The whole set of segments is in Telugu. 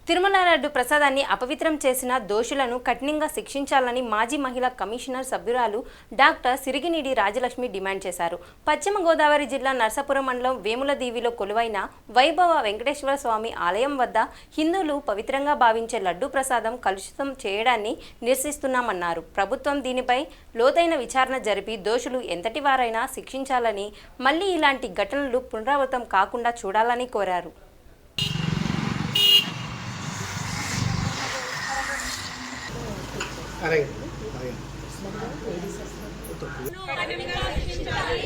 తిరుమల లడ్డు ప్రసాదాన్ని అపవిత్రం చేసిన దోషులను కఠినంగా శిక్షించాలని మాజీ మహిళా కమిషనర్ సభ్యురాలు డాక్టర్ సిరిగినీడి రాజలక్ష్మి డిమాండ్ చేశారు. పశ్చిమ గోదావరి జిల్లా నర్సాపురం మండలం వేములదీవిలో కొలువైన వైభవ వెంకటేశ్వర స్వామి ఆలయం వద్ద హిందువులు పవిత్రంగా భావించే లడ్డు ప్రసాదం కలుషితం చేయడాన్ని నిరసిస్తున్నామన్నారు. ప్రభుత్వం దీనిపై లోతైన విచారణ జరిపి దోషులు ఎంతటి వారైనా శిక్షించాలని, మళ్లీ ఇలాంటి ఘటనలు పునరావృతం కాకుండా చూడాలని కోరారు.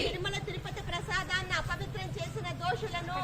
తిరుమల తిరుపతి ప్రసాదాన్ని అపవిత్రం చేసిన దోషులను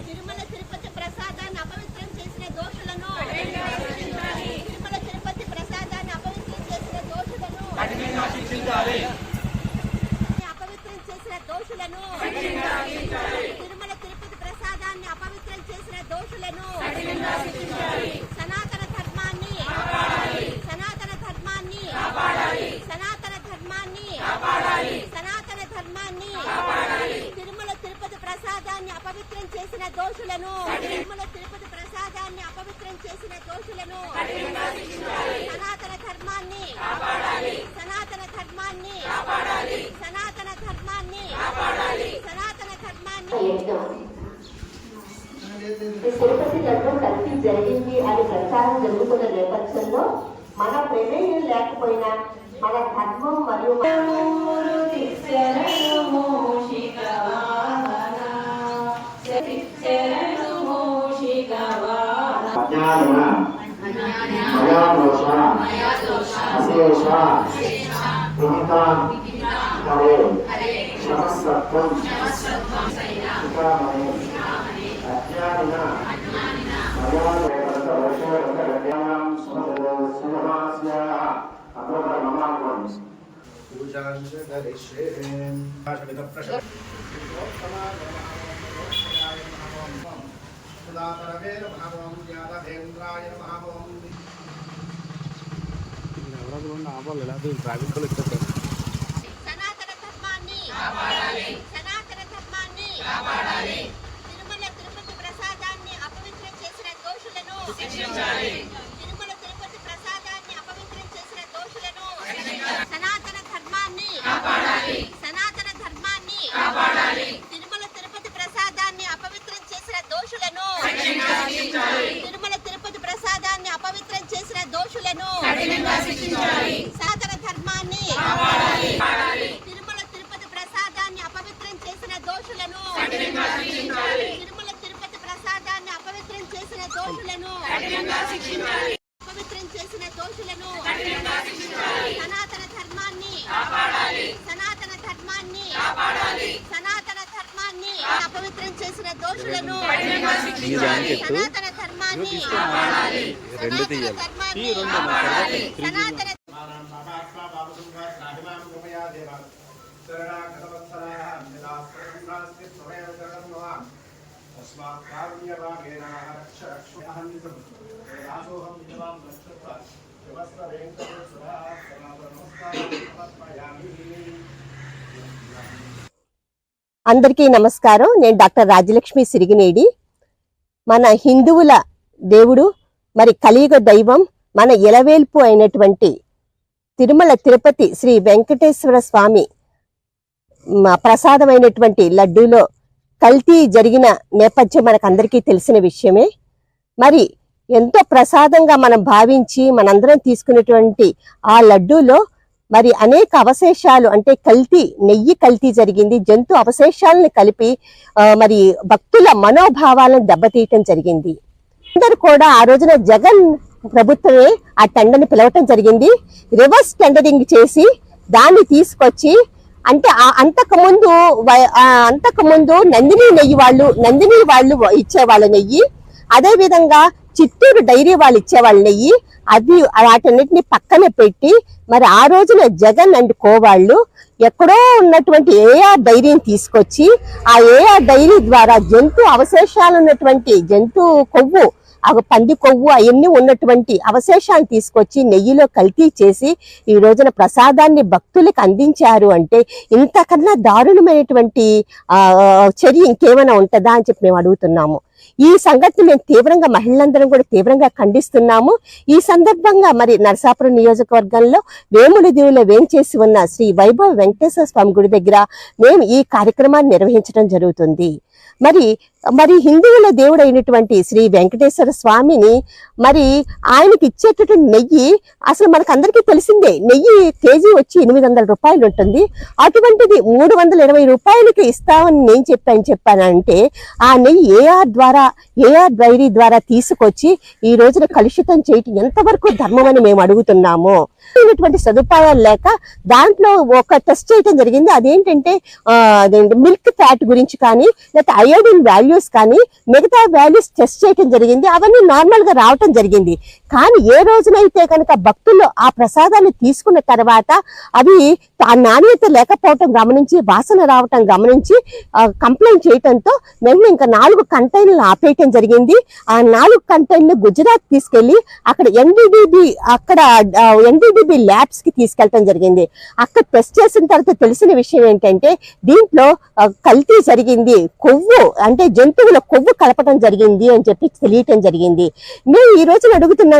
తిరుమల తిరుపతి ప్రసాదాన్ని అపవిత్రం చేసిన దోషులను తిరుమల తిరుపతి ప్రసాదాన్ని అపవిత్రం చేసిన దోషులను అపవిత్రం చేసిన దోషులను తిరుమల తిరుపతి ప్రసాదాన్ని అపవిత్రం చేసిన దోషులను సనాతన ధర్మాన్ని సనాతన ధర్మాన్ని సనాతన ధర్మాన్ని సనాతన ధర్మాన్ని తిరుమల తిరుపతి ప్రసాదాన్ని అపవిత్రం చేసిన దోషులను తిరుమల తిరుపతి ప్రసాదాన్ని అపవిత్రం చేసిన దోషులను సనాతన ధర్మాన్ని సనాతన ధర్మాన్ని సనాతన ధర్మాన్ని సనాతన ధర్మాన్ని తిరుపతి లడ్డు కల్తీ జరిగింది అని ప్రచారం జరుగుతున్న నేపథ్యంలో మన ప్రమేయం లేకపోయినా మన ధర్మం మరియు సనాతన ధర్మాన్ని సనాతన ధర్మాన్ని తిరుమల తిరుపతి ప్రసాదాన్ని అపవిత్రం చేసిన దోషులను తిరుమల తిరుపతి ప్రసాదాన్ని అపవిత్రం చేసిన దోషులను సనాతన ధర్మాన్ని సనాతన ధర్మాన్ని తిరుమల తిరుపతి ప్రసాదాన్ని అపవిత్రం చేసిన దోషులను తిరుమల తిరుపతి ప్రసాదాన్ని అపవిత్రం చేసిన దోషులను సనాతన ధర్మాన్ని తిరుమల తిరుపతి ప్రసాదాన్ని అపవిత్రం చేసిన దోషులను తిరుమల తిరుపతి ప్రసాదాన్ని అపవిత్రం చేసిన దోషులను అపవిత్రం చేసిన దోషులను సనాతన ధర్మాన్ని సనాతన ధర్మాన్ని సనాతన ధర్మాన్ని అపవిత్రం చేసిన దోషులను సనాతన ధర్మాన్ని సనాతన అందరికీ నమస్కారం. నేను డాక్టర్ రాజలక్ష్మి సిరిగినేడి. మన హిందువుల దేవుడు, మరి కలియుగ దైవం, మన ఇలవేల్పు అయినటువంటి తిరుమల తిరుపతి శ్రీ వెంకటేశ్వర స్వామి ప్రసాదమైనటువంటి లడ్డూలో కల్తీ జరిగిన నేపథ్యం మనకందరికీ తెలిసిన విషయమే. మరి ఎంతో ప్రసాదంగా మనం భావించి మనందరం తీసుకునేటువంటి ఆ లడ్డూలో మరి అనేక అవశేషాలు, అంటే కల్తీ, నెయ్యి కల్తీ జరిగింది. జంతు అవశేషాలను కలిపి మరి భక్తుల మనోభావాలను దెబ్బతీయటం జరిగింది. అందరూ కూడా ఆ రోజున జగన్ ప్రభుత్వమే ఆ టెండర్ని పిలవటం జరిగింది. రివర్స్ టెండరింగ్ చేసి దాన్ని తీసుకొచ్చి అంటే అంతకుముందు నందిని వాళ్ళు ఇచ్చేవాళ్ళ నెయ్యి, అదే విధంగా చిత్తూరు డైరీ వాళ్ళు ఇచ్చేవాళ్ళ నెయ్యి, అది వాటన్నిటిని పక్కన పెట్టి మరి ఆ రోజున జగన్ అండ్ కోవాళ్ళు ఎక్కడో ఉన్నటువంటి ఏఆర్ డైరీని తీసుకొచ్చి ఆ ఏఆర్ డైరీ ద్వారా జంతు అవశేషాలు ఉన్నటువంటి జంతు కొవ్వు, పంది కొవ్వు అవన్నీ ఉన్నటువంటి అవశేషాలు తీసుకొచ్చి నెయ్యిలో కల్తీ చేసి ఈ రోజున ప్రసాదాన్ని భక్తులకు అందించారు అంటే ఇంతకన్నా దారుణమైనటువంటి చర్య ఇంకేమైనా ఉంటుందా అని చెప్పి మేము అడుగుతున్నాము. ఈ సంఘటన మేము తీవ్రంగా మహిళలందరం కూడా తీవ్రంగా ఖండిస్తున్నాము. ఈ సందర్భంగా మరి నరసాపురం నియోజకవర్గంలో వేములదీవులో వేంచేసి ఉన్న శ్రీ వైభవ్ వెంకటేశ్వర స్వామి గుడి దగ్గర మేము ఈ కార్యక్రమాన్ని నిర్వహించడం జరుగుతుంది. మరి హిందువుల దేవుడు అయినటువంటి శ్రీ వెంకటేశ్వర స్వామిని మరి ఆయనకి ఇచ్చేటటువంటి నెయ్యి అసలు మనకు అందరికీ తెలిసిందే. నెయ్యి కేజీ వచ్చి 800 రూపాయలు ఉంటుంది. అటువంటిది 320 రూపాయలకి ఇస్తామని నేను చెప్పానంటే ఆ నెయ్యి ఏఆర్ డైరీ ద్వారా తీసుకొచ్చి ఈ రోజున కలుషితం చేయటం ఎంతవరకు ధర్మం అని మేము అడుగుతున్నాము. సదుపాయాలు లేక దాంట్లో ఒక టెస్ట్ చేయటం జరిగింది. అదేంటంటే మిల్క్ ఫ్యాట్ గురించి కానీ లేకపోతే అయోడిన్ వాల్యూస్ కానీ మిగతా వాల్యూస్ టెస్ట్ చేయటం జరిగింది. అవన్నీ నార్మల్ గా రావటం జరిగింది. కానీ ఏ రోజునైతే కనుక భక్తులు ఆ ప్రసాదాన్ని తీసుకున్న తర్వాత అవి ఆ నాణ్యత లేకపోవటం గమనించి, వాసన రావటం గమనించి కంప్లైంట్ చేయటంతో మేము ఇంకా 4 కంటైనర్లు ఆపేయటం జరిగింది. ఆ 4 కంటైనర్లు గుజరాత్ తీసుకెళ్లి అక్కడ ఎన్డీడీబీ ల్యాబ్స్ కి తీసుకెళ్లటం జరిగింది. అక్కడ టెస్ట్ చేసిన తర్వాత తెలిసిన విషయం ఏంటంటే దీంట్లో కల్తీ జరిగింది, కొవ్వు అంటే జంతువుల కొవ్వు కలపటం జరిగింది అని చెప్పి తెలియటం జరిగింది. మేము ఈ రోజున అడుగుతున్నాం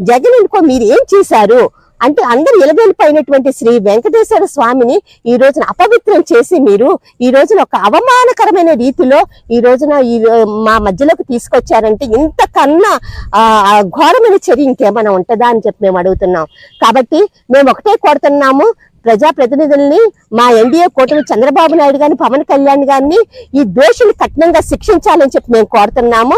జగన్ అనుకో మీరు ఏం చేశారు అంటే అందరు ఎలబెలిపోయినటువంటి శ్రీ వెంకటేశ్వర స్వామిని ఈ రోజున అపవిత్రం చేసి మీరు ఈ రోజున ఒక అవమానకరమైన రీతిలో ఈ రోజున మా మధ్యలోకి తీసుకొచ్చారంటే ఇంతకన్నా ఘోరమైన చర్య ఇంకేమైనా ఉంటుందా అని చెప్పి మేము అడుగుతున్నాం. కాబట్టి మేము ఒకటే కోరుతున్నాము, ప్రజాప్రతినిధుల్ని, మా ఎన్డీఏ కూటమి చంద్రబాబు నాయుడు గారిని, పవన్ కళ్యాణ్ గారిని ఈ దోషులు కఠినంగా శిక్షించాలని చెప్పి మేము కోరుతున్నాము.